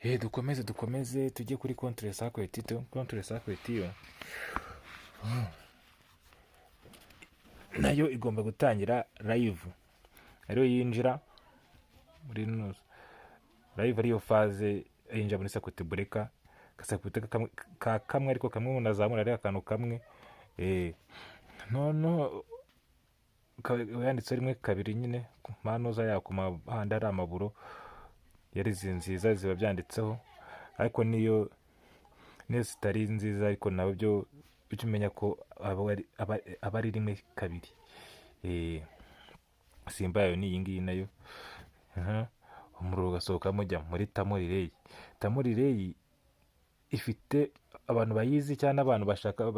dukomeze tujye kuri contre circuit. Contre circuit yo nayo igomba gutangira live, ariyo yinjira muri nusu live, ariyo faze yinjira muri circuit breaker. Gasakute kamwe ariko kamwe umuntu azamura ari akantu kamwe, no yanditse rimwe kabiri nyine manuza ya ku mahanda ari amaburo yari nziza ziba byanditseho, ariko niyo zitari nziza ariko nabyo ujye umenya ko aba ari rimwe kabiri. Simba yayo ni iyi ngiyi nayo. Umuriro ugasohoka mujya muri tamori reyi ifite abantu bayizi cyangwa abantu bashaka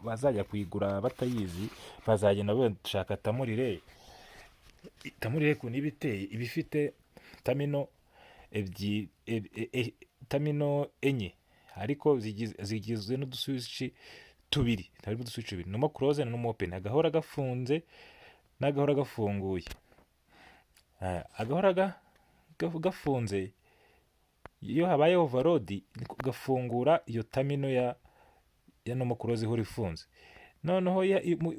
bazajya kuyigura batayizi bazagenda bashaka tamori reyi. Tamori reyi kuntu iba iteye iba ifite tamino tamino enye, ariko zigizwe n'uduswici tubiri, harimo uduswici tubiri, nomo close na nomo open, agahora gafunze n'agahora gafunguye. Agahora gafunze iyo habaye overload gafungura iyo tamino ya nomo close ihora ifunze. Noneho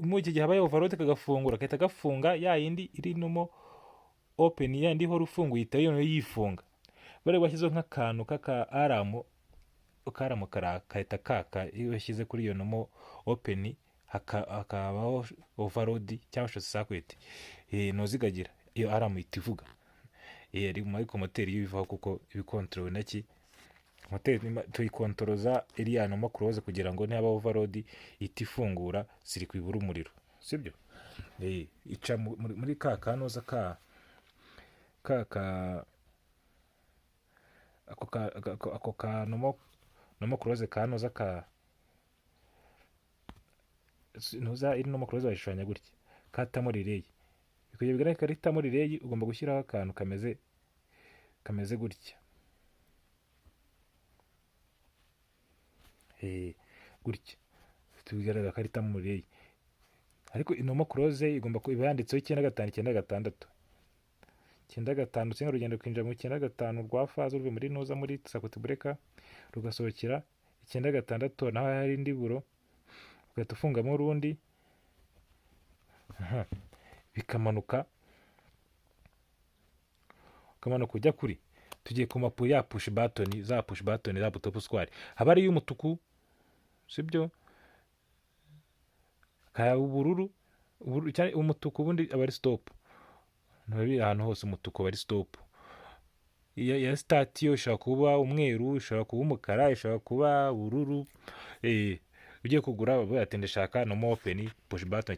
mu gihe habaye overload kagafungura kahita gafunga ya yindi iri nomo open, yandi ihora ufunguye itayo yifunga. Bare bashyizeho nk'akantu k'aka aramu kahita kaka iyo yashyize kuri iyo nomo open, hakabaho overload cyangwa short circuit, nozigagira iyo aramu ihita ivuga. Ari muri moteri iyo bivaho kuko ibikontorwe naki moteri tuyikontroza iriya nomo close kugira ngo ntihaba overload ihita ifungura ziri kwibura umuriro, sibyo? Ica muri ka kanoza ako ka nomo close kanoza nuza iri nomo close bayishushanya gutya ka tamori reyi. Kugira bigaragare ko ari tamori reyi ugomba gushyiraho akantu kameze gutya, gutya tubigaragara ko ari tamori reyi. Ariko inomo close igomba kuba yanditseho 9596 95 usenga urugendo kwinjira mu 95 rwa faze ruve muri noza muri circuit breaker rugasohokera 96, naho hari indi buro ugahita ufungamo urundi bikamanuka ujya kuri, tugiye ku mapu ya push button za top square, haba ari y'umutuku, sibyo? Kaya ubururu cyane umutuku ubundi aba ari stop, nabi ahantu hose umutuku aba ari stop. Ya start yo ishaka kuba umweru, ishaka kuba umukara, ishaka kuba ubururu. Ugiye kugura bayatende shaka no open push button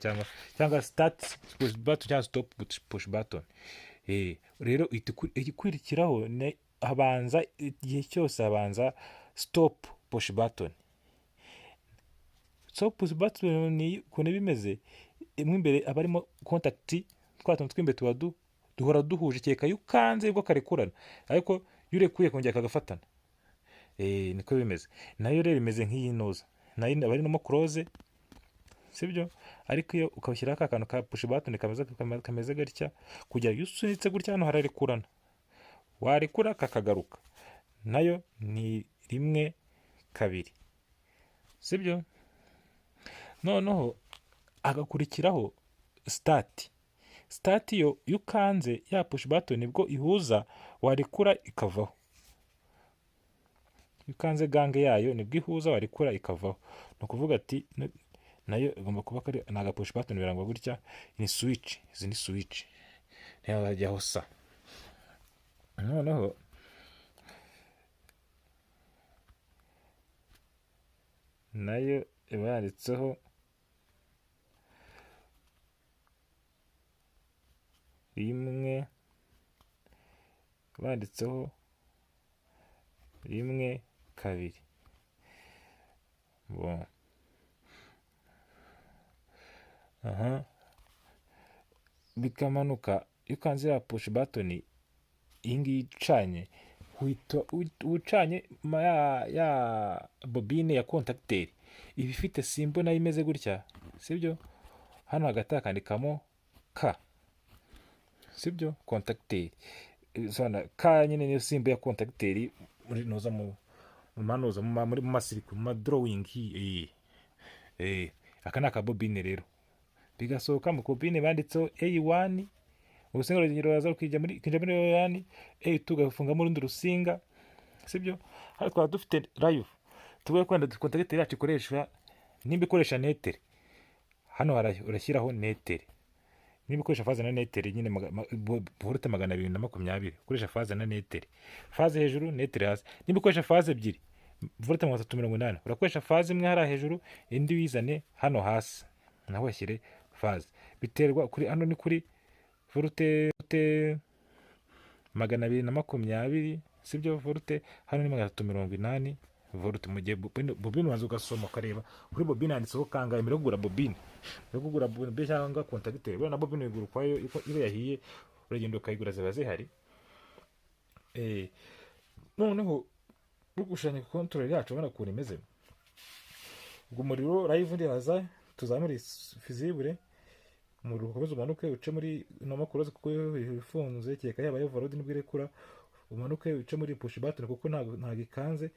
cyangwa start push button cyangwa stop push button. Rero igikurikiraho habanza igihe cyose habanza stop push button. Stop push button ni kone bimeze imwe imbere abarimo contact twatuntu tw'imbere duhora duhuje cyeka yukanze bwo karekurana, ariko yurekuye kongera kagafatana. Niko bimeze. Nayo rero imeze nk'iyi noza nayo abari nomo close, sibyo? Ariko iyo ukabashyira akantu ka push button kameze gatya kugira yusunitse gutya hano hararekurana, warekura kakagaruka, nayo ni rimwe kabiri, sibyo? Noneho agakurikiraho start yo yukanze ya push button nibwo ihuza, warekura ikavaho. Yukanze gange yayo nibwo ihuza, warekura ikavaho. No kuvuga ati nayo igomba kuba kari naga push button birangwa gutya, ni switch, izi ni switch niyo bajyaho sa. Noneho nayo iba yanditseho rimwe, banditseho rimwe kabiri. Bon. Bikamanuka yukanze ya push button iyi ngiyi icanye, ucanye ya bobine ya contacteur iba ifite simbo nayo imeze gutya, sibyo? Hano hagati hakandikamo K, sibyo? Contacteur. Ka nyine niyo simbo ya contacteur muri noza mu manuza muri mu masirikwi mu madrawing. Aka ni akabobine rero, bigasohoka mu kubine banditseho A1, urusinga ruraza rukinjira muri A1, A2 ugafungamo urundi rusinga, sibyo. Hano twaba dufite live, tuvuge ko wenda contacteur yacu ikoresha, nimba ikoresha netere, hano urashyiraho netere. Nimba ukoresha faze na netere nyine volte 220, ukoresha faze na netere, faze hejuru netere hasi. Nimba ukoresha faze ebyiri volte 380, urakoresha faze imwe hariya hejuru, indi wizane hano hasi naho washyire faze. Biterwa kuri hano ni kuri volte 220, sibyo. Volte hano ni 380 volte. Mu gihe bobine ubanza ugasoma ukareba kuri bobine handitseho kangahe mbere yo kugura bobine. Mbere yo kugura bobine cyangwa contacteur, buriya na bobine uyigura ukwayo, iyo yahiye uragenda ukayigura, ziba zihari. Noneho uri gushanya control yacu ubona ukuntu imeze. Ubwo umuriro live uraza, tuzamure visible, umuriro ukomeze umanuke uce muri nomakuru kuko ifunze, cyeka yabaye overload nibwo irekura, umanuke uce muri push button kuko nta gikanze,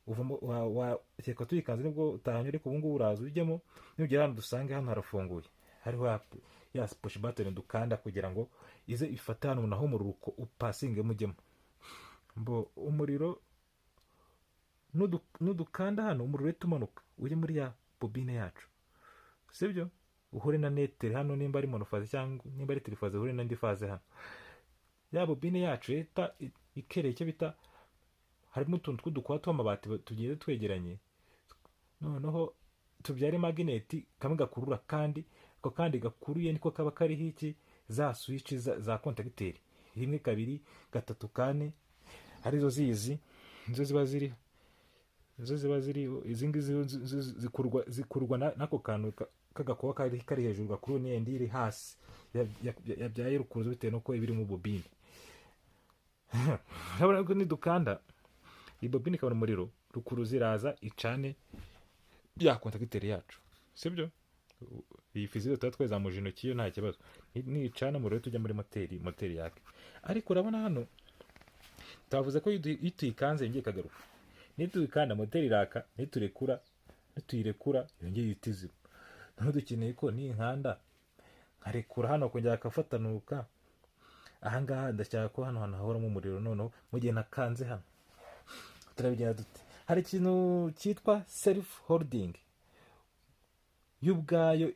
uvamo cyeka tuyikanze nibwo utahanye. Ariko ubu ngubu uraza ujyemo, nugera hano dusange hano harafunguye, hariho ya push button dukanda kugira ngo ize ifate hano naho umuriro upasinge mujyemo. Mbo umuriro nudukanda hano, umuriro uhita umanuka ujye muri ya bobine yacu, sibyo. Uhure na netere hano, nimba ari monofaze cyangwa nimba ari trifaze, uhure n'indi faze hano. Ya bobine yacu leta ikereye icyo bita, harimo utuntu tw'udukwa tw'amabati tugiye twegeranye, noneho tubyare magneti, kamwe gakurura kandi ako kandi gakuruye niko kaba kariho iki, za switch za contacteur, 1 2 3 4, arizo zizi nizo ziba ziri, izi ngizi zikurwa nako kantu kagakuba kari hejuru gakuru, n'indi iri hasi yabyaye rukuruzo bitewe nuko ibiri mu bobine. Urabona ko nidukanda iyi bobine ikabona umuriro, rukuruzo iraza icane ya contacteur yacu, sibyo. Iyi fiziyo tuba twezamuje intoki yo nta kibazo, nicana umuriro tujya muri moteri yake. Ariko urabona hano twavuze ko iyo tuyikanze ngiye kagaruka, nituyikanda moteri iraka, nituyirekura yongeye itizima. Naho dukeneye ko n'inkanda nkarekura hano kongera akafatanuka, ahangaha ndashaka ko hano hahoramo umuriro. Noneho mu gihe nakanze hano turabigenda dute? Hari ikintu cyitwa self holding, y'ubwayo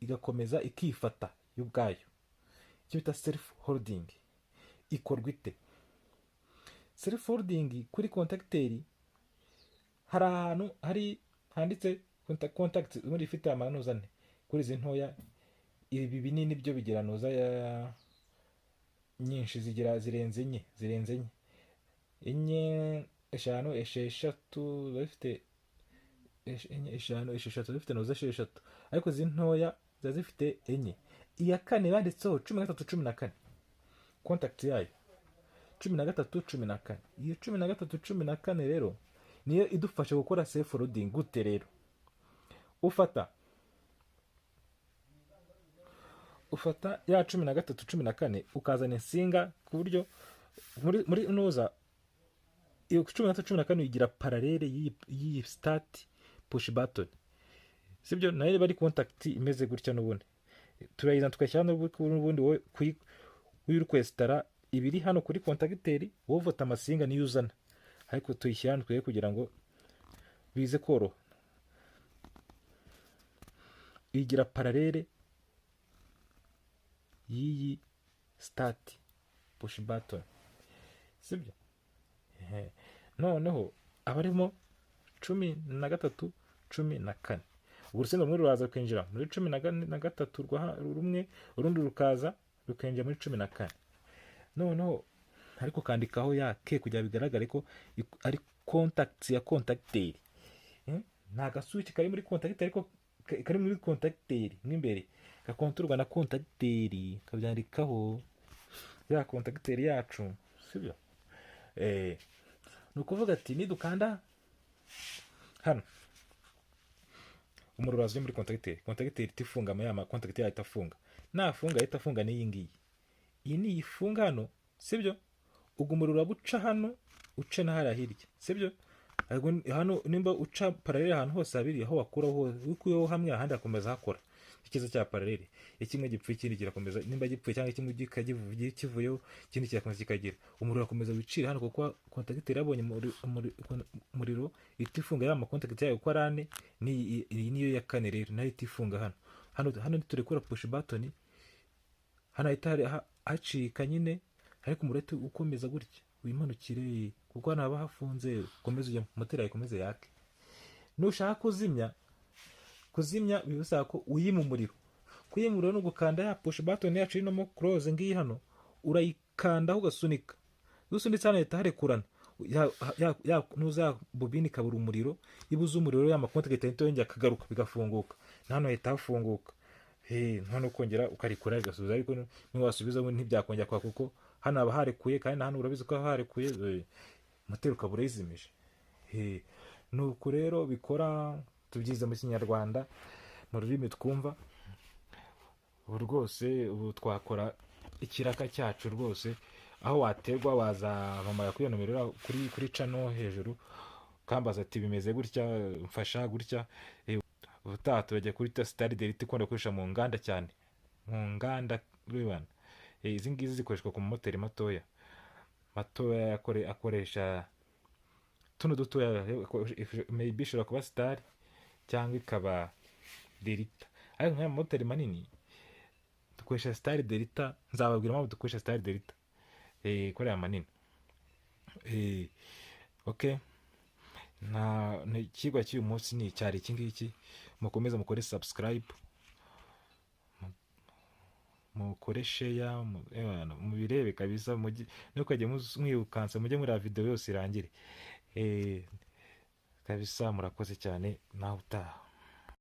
igakomeza ikifata y'ubwayo, icyo bita self holding. Ikorwa ite self holding? Kuri contacteur hari ahantu handitse contact muri ifite amanuza ane, kuri izi ntoya. Ibi binini byo bigira noza ya nyinshi, zirenze enye, eshanu, esheshatu, bafite eshanu, esheshatu, bafite noza esheshatu. Ariko izi ntoya ziba zifite enye. Iya kane banditseho 13 14, contact yayo 13 14. Iyo 13 14 rero niyo idufasha gukora self holding. Gute rero? Ufata ya 13 14 ukazana insinga ku buryo muri noza iyo 13 14 igira parallele y'iyi start push button, sibyo. Nayo bari contact imeze gutya, n'ubundi turayizana tukashyira n'ubundi wowe kuri requestara ibiri hano kuri contacteur, wowe vota amasinga niyo uzana, ariko tuyishyira hano tweye kugira ngo bize koroha. Igira parallele y'iyi start push button, sibyo. Noneho abarimo 13 14, urusinga rumwe ruraza kwinjira muri 13 rumwe, urundi rukaza rukinjira muri 14. Noneho ariko kandikaho ya ke kugira bigaragare ko ari contact ya contacteur. Nta gaswitch kari muri contacteur, ariko kari muri contacteur n'imbere, gakontorwa na contacteur, kabyandikaho ya contacteur yacu, sibyo. Nukuvuga ati nidukanda hano umuriro waje muri contacteur itifunga ama contacteur itafunga, nafunga itafunga n'iyi ngiyi. Iyi ni ifunga hano, sibyo. Ubwo umuriro urabuca hano uce n'ahariya hirya, sibyo? ariko hano nimba uca paralele ahantu hose habiri, aho wakuraho hose ukuyeho hamwe ahandi hakomeza hakora. Ikiza cya paralele, kimwe gipfuye ikindi kirakomeza, nimba gipfuye cyangwa kimwe kivuyeho ikindi kirakomeza kikagira umuriro, urakomeza wicira hano, kuko kontakiteri yabonye umuriro ihita ifunga ya makontakiteri yayo uko ari ane. Iyi niyo ya kane rero, nayo ihita ifunga hano turekura push button, hano hahita hacika nyine, ariko umuriro ukomeza gutya wimanukire, kuko hano haba hafunze, ukomeze ujya moteri ikomeze yake. Nushaka kuzimya bibusaba ko uyima umuriro. Kuyima umuriro no gukanda ya push button yacu irimo close ngiyi hano, urayikandaho ugasunika. Usunitse hano leta harekurana nuza bobine ikabura umuriro, ibuze umuriro ya makontakiti ahita yongera akagaruka bigafunguka, hano hahita hafunguka. Hano ukongera ukarikura igasubiza, ariko niwasubizamo ntibyakongera kwa, kuko hano haba harekuye, kandi hano urabizi ko harekuye, moteri ukaba urayizimije. Nuko rero bikora, tubyize mu Kinyarwanda, mu rurimi twumva. Ubu rwose ubu twakora ikiraka cyacu rwose, aho waterwa wazamamara kuri iyo nomero kuri cano hejuru, kambaza ati bimeze gutya, mfasha gutya. Ubutaha turajya kuri Star Delete ikunda gukoresha mu nganda cyane, mu nganda rubana. Izi ngizi zikoreshwa ku moteri matoya akoresha tuno dutoya, maybe ishobora kuba Star cyangwa ikaba Delita, ariko nk'aya moteri manini dukoresha Star Delita. Nzababwira impamvu dukoresha Star Delita kuri aya manini. Okay, ikigwa cy'uyu munsi ni cyari iki ngiki. Mukomeze mukore subscribe, mukore share, mubirebe kabisa, ntukajye mwirukansa, mujye muri video yose irangire kabisa. Murakoze cyane, nawe utaha.